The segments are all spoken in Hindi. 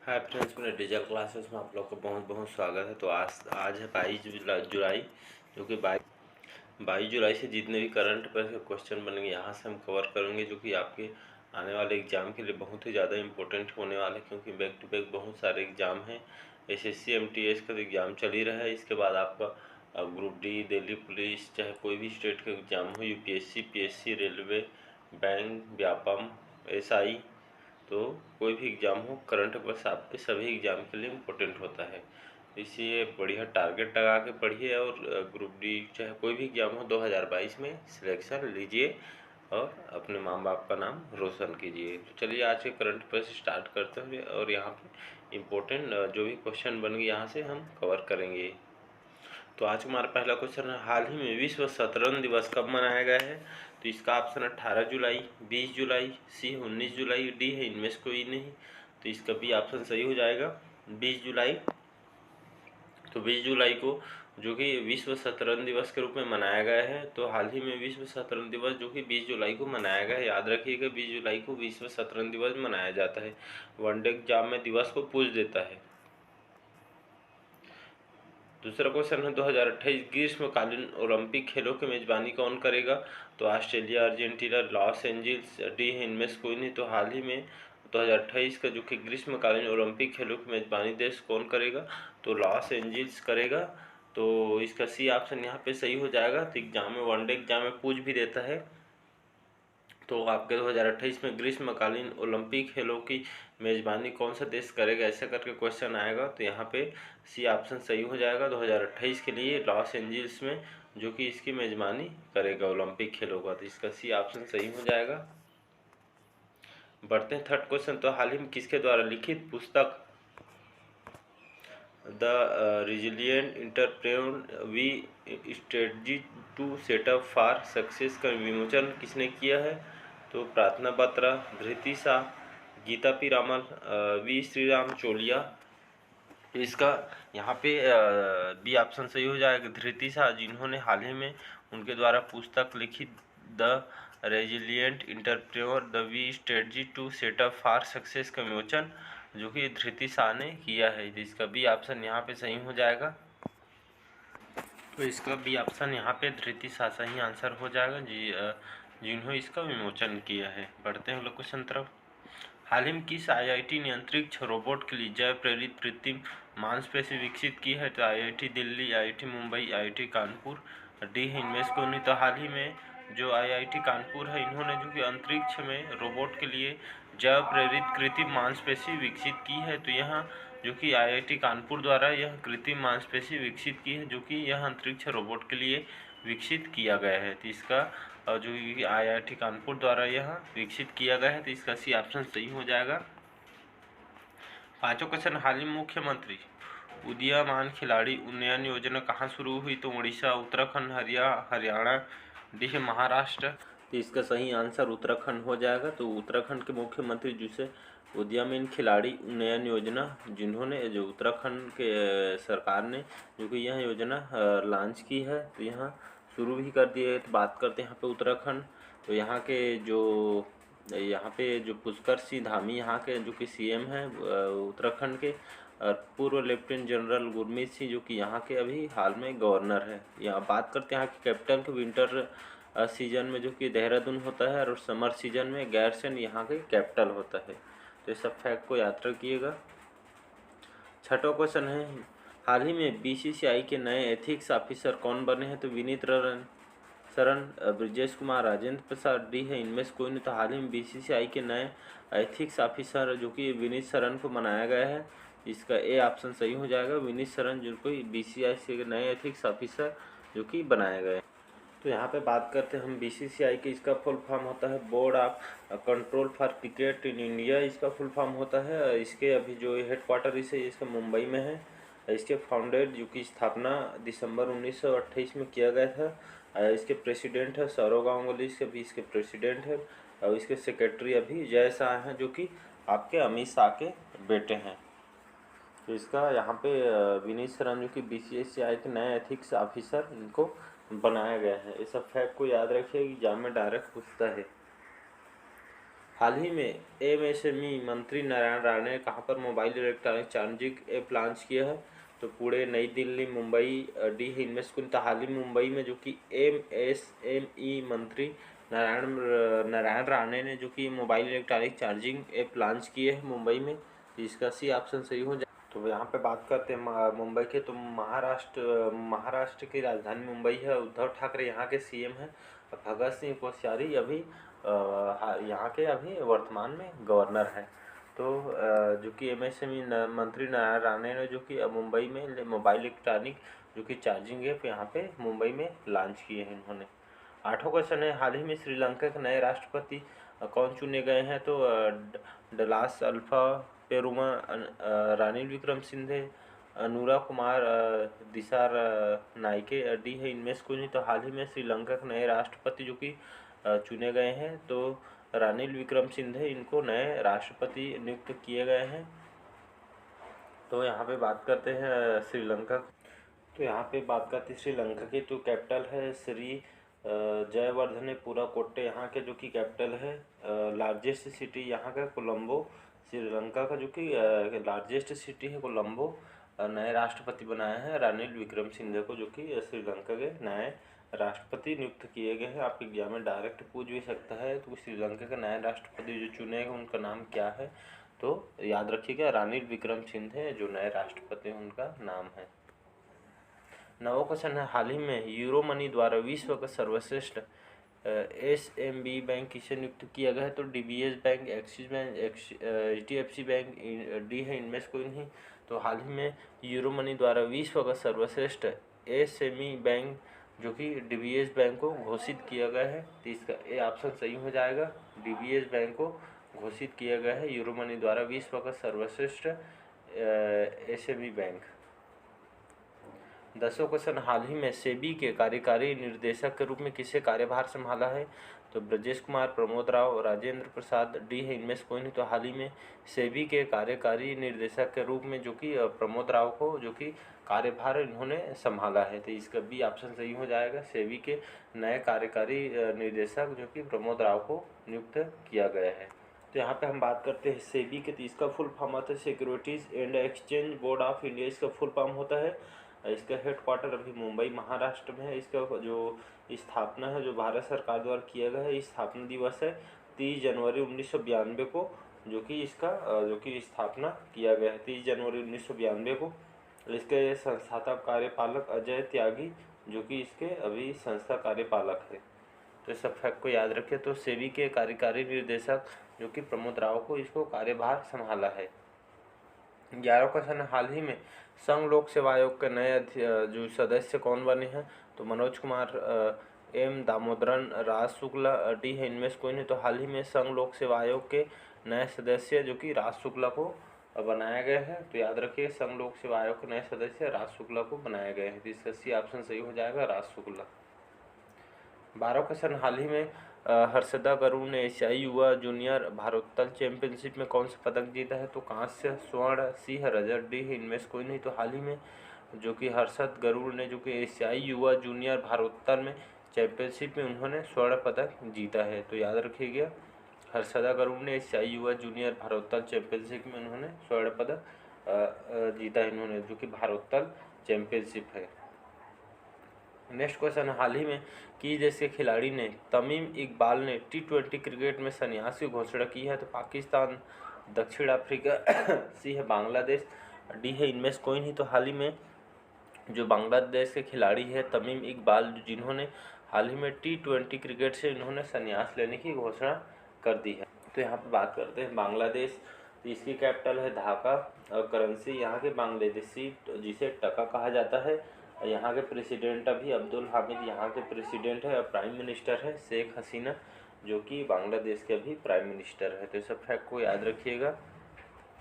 हाय फ्रेंड्स, मेरे डिजिटल क्लासेस में आप लोग का बहुत बहुत स्वागत है। तो आज है 22 जुलाई, जो कि 22 जुलाई से जितने भी करंट अफेयर्स के क्वेश्चन बनेंगे यहाँ से हम कवर करेंगे, जो कि आपके आने वाले एग्ज़ाम के लिए बहुत ही ज़्यादा इंपॉर्टेंट होने वाले हैं, क्योंकि बैक टू बैक बहुत सारे एग्ज़ाम हैं। एसएससी एमटीएस का तो एग्ज़ाम चल ही रहा है। इसके बाद आपका ग्रुप डी, दिल्ली पुलिस, चाहे कोई भी स्टेट का एग्ज़ाम हो, UPSC, PSC, railway, bank, Vyapam, SI, तो कोई भी एग्ज़ाम हो, करंट अफेयर्स आपके सभी एग्ज़ाम के लिए इम्पोर्टेंट होता है। इसलिए बढ़िया टारगेट लगा के पढ़िए और ग्रुप डी चाहे कोई भी एग्ज़ाम हो 2022 में सिलेक्शन लीजिए और अपने माँ बाप का नाम रोशन कीजिए। तो चलिए आज के करंट अफेयर्स स्टार्ट करते हैं और यहाँ पे इम्पोर्टेंट जो भी क्वेश्चन बन गए यहाँ से हम कवर करेंगे। तो आज हमारा पहला क्वेश्चन है, हाल ही में विश्व शतरंज दिवस कब मनाया गया है? तो इसका ऑप्शन है 18 जुलाई, 20 जुलाई, सी 19 जुलाई, डी है इनमें से कोई नहीं। तो इसका भी ऑप्शन सही हो जाएगा 20 जुलाई। तो 20 जुलाई को जो कि विश्व शतरंज दिवस के रूप में मनाया गया है। तो हाल ही में विश्व शतरंज दिवस जो कि 20 जुलाई को मनाया गया है, याद रखिएगा 20 जुलाई को विश्व शतरंज दिवस मनाया जाता है। वनडे एग्जाम में दिवस को पूछ देता है। दूसरा क्वेश्चन है, 2028 ग्रीष्मकालीन ओलंपिक खेलों की मेजबानी कौन करेगा? तो Australia, Argentina, Los Angeles, D है इनमें से कोई नहीं। तो हाल ही में 2028 का जो कि ग्रीष्मकालीन ओलंपिक खेलों की मेजबानी देश कौन करेगा? तो लॉस एंजिल्स करेगा। तो इसका सी ऑप्शन यहाँ पे सही हो जाएगा। तो एग्जाम में, वनडे एग्जाम में पूछ भी देता है। तो आपके 2028 में ग्रीष्मकालीन ओलंपिक खेलों की मेज़बानी कौन सा देश करेगा, ऐसा करके क्वेश्चन आएगा। तो यहाँ पे सी ऑप्शन सही हो जाएगा। 2028 के लिए लॉस एंजिल्स में जो कि इसकी मेज़बानी करेगा ओलंपिक खेलों का। तो इसका सी ऑप्शन सही हो जाएगा। बढ़ते हैं थर्ड क्वेश्चन। तो हाल ही में किसके द्वारा लिखित पुस्तक the resilient entrepreneur we strategy to set up for success का विमोचन किसने किया है? तो प्रार्थना बत्रा, धृति शाह, गीता पी रामल, वी श्रीराम चोलिया। तो इसका यहाँ पे बी ऑप्शन सही हो जाएगा, धृति शाह, जिन्होंने हाल ही में उनके द्वारा पुस्तक लिखी the resilient entrepreneur the V strategy to set up for success का विमोचन जो कि धृति शाह ने किया है। इसका बी ऑप्शन यहाँ पे सही हो जाएगा। तो इसका बी ऑप्शन यहाँ पे धृति शाह सही आंसर हो जाएगा, जिन्होंने इसका विमोचन किया है। बढ़ते हैं लोग क्वेश्चन तरफ। हाल ही में किस आईआईटी ने अंतरिक्ष रोबोट के लिए जैव प्रेरित कृत्रिम मांसपेशी विकसित की है? तो IIT Delhi, IIT Mumbai, IIT Kanpur, D है इनमें से कोई नहीं। तो हाल ही में जो आईआईटी कानपुर है, इन्होंने जो कि अंतरिक्ष में रोबोट के लिए जैव प्रेरित कृत्रिम मांसपेशी विकसित की है। तो यहाँ जो कि आईआईटी कानपुर द्वारा यह कृत्रिम मांसपेशी विकसित की है, जो कि यह अंतरिक्ष रोबोट के लिए विकसित किया गया है। तो इसका जो आईआईटी कानपुर द्वारा यह विकसित किया गया है। तो इसका सी ऑप्शन सही हो जाएगा। पांचों क्वेश्चन, हाल ही मुख्यमंत्री उदीयमान खिलाड़ी उन्नयन योजना कहाँ शुरू हुई? तो उड़ीसा, उत्तराखंड, हरियाणा, डी है महाराष्ट्र। तो इसका सही आंसर उत्तराखंड हो जाएगा। तो उत्तराखंड के मुख्यमंत्री जिसे उदीयमान खिलाड़ी उन्नयन योजना, जिन्होंने जो उत्तराखंड के सरकार ने जो कि यह योजना लॉन्च की है, तो यहाँ शुरू भी कर दिए। तो बात करते हैं यहाँ पे उत्तराखंड। तो यहाँ पे जो पुष्कर सिंह धामी यहाँ के जो कि सीएम हैं उत्तराखंड के, और पूर्व लेफ्टिनेंट जनरल गुरमीत सिंह जो कि यहाँ के अभी हाल में गवर्नर है। यहाँ बात करते हैं यहाँ के कैपिटल के। विंटर सीजन में जो कि देहरादून होता है और समर सीजन में गैरसैंण यहाँ के कैपिटल होता है। तो इस सब फैक्ट को याद रखिएगा। छठवां क्वेश्चन है, हाल ही में बीसीसीआई के नए एथिक्स ऑफिसर कौन बने हैं? तो विनीत शरण, ब्रजेश कुमार, राजेंद्र प्रसाद, डी है इनमें से कोई नहीं। तो हाल ही में बीसीसीआई के नए एथिक्स ऑफिसर जो कि विनीत शरण को बनाया गया है। इसका ए ऑप्शन सही हो जाएगा। विनीत शरण जिनको बीसीसीआई के नए एथिक्स ऑफिसर जो कि बनाए गए। तो यहाँ पे बात करते हैं हम बीसीसीआई की। इसका फुल फॉर्म होता है board of control for cricket in India, इसका फुल फॉर्म होता है। इसके अभी जो हेडक्वार्टर इसे इसका मुंबई में है। इसके फाउंडेड जो कि स्थापना दिसंबर 1928 में किया गया था। इसके प्रेसिडेंट है सौरव गांगुली, इसके प्रेसिडेंट है। और इसके सेक्रेटरी अभी जय शाह हैं, जो कि आपके अमित शाह के बेटे हैं। तो इसका यहाँ पे विनीत शरण जो कि बीसीसीआई के नए एथिक्स ऑफिसर इनको बनाया गया है। इस सब फैक्ट को याद रखिए, एग्जाम में डायरेक्ट पूछता है। हाल ही में एमएसएमई मंत्री नारायण राणे ने कहाँ पर mobile electronic charging app launch किया है? तो पुणे, नई दिल्ली, मुंबई डी है इनमें से तो हाल ही मुंबई में जो कि एमएसएमई मंत्री नारायण राणे ने जो कि mobile electronic charging app launch किए है मुंबई में। तो इसका सी ऑप्शन सही हो जाए। तो यहाँ पे बात करते हैं मुंबई के। तो महाराष्ट्र की राजधानी मुंबई है। उद्धव ठाकरे यहाँ के सीएम हैं। भगत सिंह कोश्यारी अभी यहाँ के अभी वर्तमान में गवर्नर हैं। तो जो कि एमएसएमई मंत्री नारायण राणे ने जो कि मुंबई में मोबाइल इलेक्ट्रॉनिक जो कि चार्जिंग ऐप यहाँ पे मुंबई में लॉन्च किए हैं इन्होंने। 8वां क्वेश्चन है, हाल ही में श्रीलंका के नए राष्ट्रपति कौन चुने गए हैं? तो डलास अल्फा पेरुमा, रानिल विक्रमसिंघे, अनुरा कुमार दिसार नाइके डी है इनमें से कोई नहीं। तो हाल ही में श्रीलंका के नए राष्ट्रपति जो कि चुने गए हैं। तो रानिल विक्रमसिंघे इनको नए राष्ट्रपति नियुक्त किए गए हैं। तो यहाँ पे बात करते हैं श्रीलंका। तो यहाँ पे बात करते हैं श्रीलंका की। तो कैपिटल है श्री जयवर्धनेपुरा कोट्टे यहाँ के जो कि कैपिटल है। लार्जेस्ट सिटी यहाँ का कोलंबो। श्रीलंका का जो कि लार्जेस्ट सिटी है कोलंबो। नए राष्ट्रपति बनाए हैं रानिल विक्रमसिंघे को जो कि श्रीलंका के नए राष्ट्रपति नियुक्त किए गए हैं। आप एग्जाम में डायरेक्ट पूछ भी सकता है। तो श्रीलंका के नए राष्ट्रपति जो चुने गए उनका नाम क्या है? तो याद रखिएगा रानिल विक्रमसिंघे जो नए राष्ट्रपति उनका नाम है। 9वां क्वेश्चन है, हाल ही में यूरो मनी द्वारा विश्व का सर्वश्रेष्ठ एसएमबी बैंक किसे नियुक्त किया गया है? तो DBS bank, axis bank, HDFC bank D है इनमें से कोई नहीं। तो हाल ही में यूरो मनी द्वारा विश्व का सर्वश्रेष्ठ एसएमई बैंक जो कि डीबीएस बैंक को घोषित किया गया है। तो इसका ए ऑप्शन सही हो जाएगा। डीबीएस बैंक को घोषित किया गया है यूरो मनी द्वारा विश्व का सर्वश्रेष्ठ एसएमई बैंक। 10वां क्वेश्चन, हाल ही में सेबी के कार्यकारी निर्देशक के रूप में किसे कार्यभार संभाला है? तो ब्रजेश कुमार, प्रमोद राव, राजेंद्र प्रसाद डी है इनमें से कोई नहीं। तो हाल ही में सेबी के कार्यकारी निर्देशक के रूप में जो कि प्रमोद राव को जो कि कार्यभार इन्होंने संभाला है। तो इसका बी ऑप्शन सही हो जाएगा। सेबी के नए कार्यकारी निर्देशक जो कि प्रमोद राव को नियुक्त किया गया है। तो यहाँ पे हम बात करते हैं सेबी के। तो इसका फुल फॉर्म होता है securities and exchange board of India. इसका फुल फॉर्म होता है। इसका हेडक्वार्टर अभी मुंबई महाराष्ट्र में है। इसका जो स्थापना है जो भारत सरकार द्वारा किया गया है, स्थापना दिवस है 30 जनवरी 1992 को जो कि इसका जो कि स्थापना किया गया है 30 जनवरी 1992 को। इसके संस्थापक कार्यपालक अजय त्यागी जो कि इसके अभी संस्था कार्यपालक है। तो इस सब फैक्ट को याद रखें। तो सेबी के कार्यकारी निर्देशक जो कि प्रमोद राव को इसको कार्यभार संभाला है। 11वां क्वेश्चन, हाल ही में संघ लोक सेवा आयोग के नए जो सदस्य कौन बने हैं? तो मनोज कुमार, एम दामोदरन, राज शुक्ला डी है इनमें से कोई नहीं। तो हाल ही में संघ लोक सेवा आयोग के नए सदस्य जो कि राज शुक्ला को बनाया गया है। तो याद रखिए संघ लोक सेवा आयोग के नए सदस्य राज शुक्ला को बनाया गया है। तो इसका सी ऑप्शन सही हो जाएगा, राज शुक्ला। 12वां क्वेश्चन, हाल ही में हर्षदा गरुड़ ने एशियाई युवा जूनियर भारोत्तोलन चैंपियनशिप में कौन सा पदक जीता है? तो कांस्य, स्वर्ण, सिंह, रजत डी है इनमें से कोई नहीं। तो हाल ही में जो कि हर्षद गरुड़ ने जो कि एशियाई युवा जूनियर भारोत्तोलन में चैंपियनशिप में उन्होंने स्वर्ण पदक जीता है। तो याद रखिएगा हर्षदा गरुड़ ने एशियाई युवा जूनियर भारोत्तोलन चैंपियनशिप में उन्होंने स्वर्ण पदक जीता है इन्होंने जो कि भारोत्तोलन चैंपियनशिप है। नेक्स्ट क्वेश्चन, हाल ही में किस देश के खिलाड़ी ने तमीम इकबाल ने T20 क्रिकेट में संन्यास की घोषणा की है? तो पाकिस्तान, दक्षिण अफ्रीका, सी है बांग्लादेश, डी है इनमें से कोई नहीं। तो हाल ही में जो बांग्लादेश के खिलाड़ी है तमीम इकबाल जिन्होंने हाल ही में T20 क्रिकेट से इन्होंने संन्यास लेने की घोषणा कर दी है। तो यहाँ पर बात करते हैं बांग्लादेश। तो इसकी कैपिटल है ढाका और करेंसी यहाँ के बांग्लादेशी जिसे टका कहा जाता है। यहाँ के प्रेसिडेंट अभी अब्दुल हामिद यहाँ के प्रेसिडेंट है और प्राइम मिनिस्टर है शेख हसीना जो कि बांग्लादेश के अभी प्राइम मिनिस्टर है। तो इस सब फैक्ट को याद रखिएगा,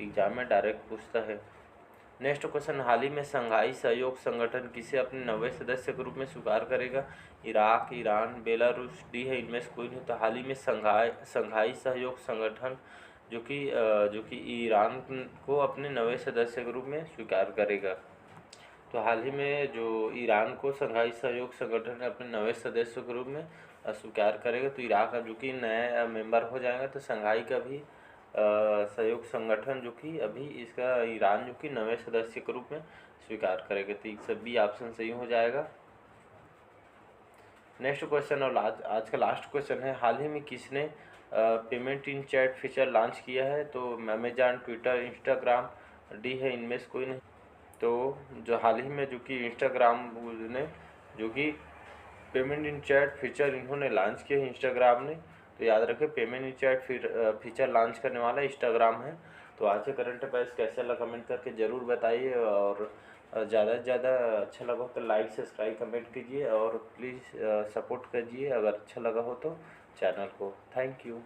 एग्जाम में डायरेक्ट पूछता है। नेक्स्ट क्वेश्चन, हाल ही में शंघाई सहयोग संगठन किसे अपने नवे सदस्य के रूप में स्वीकार करेगा? इराक, ईरान, बेलारूस डी है इनमें से कोई नहीं। तो हाल ही में शंघाई सहयोग संगठन जो कि ईरान को अपने नवे सदस्य के रूप में स्वीकार करेगा। तो हाल ही में जो ईरान को शंघाई सहयोग संगठन ने अपने नवे सदस्य के रूप में स्वीकार करेगा तो इराक अब जो कि नया मेंबर हो जाएगा। तो शंघाई का भी सहयोग संगठन जो कि अभी इसका ईरान जो कि नवे सदस्य के रूप में स्वीकार करेगा। तो ये सभी ऑप्शन सही हो जाएगा। नेक्स्ट क्वेश्चन और आज का लास्ट क्वेश्चन है, हाल ही में किसने payment in chat feature launch किया है? तो अमेजॉन, ट्विटर, इंस्टाग्राम, डी है इनमें से कोई नहीं। तो जो हाल ही में जो कि इंस्टाग्राम ने जो कि पेमेंट इन चैट फीचर इन्होंने लॉन्च किया है इंस्टाग्राम ने। तो याद रखें, payment in chat feature launch करने वाला इंस्टाग्राम है। तो आज के करंट अफेयर्स कैसा लगा कमेंट करके ज़रूर बताइए, और ज़्यादा से ज़्यादा अच्छा लगा हो तो लाइक, सब्सक्राइब, कमेंट कीजिए, और प्लीज़ सपोर्ट कीजिए अगर अच्छा लगा हो तो चैनल को। Thank you.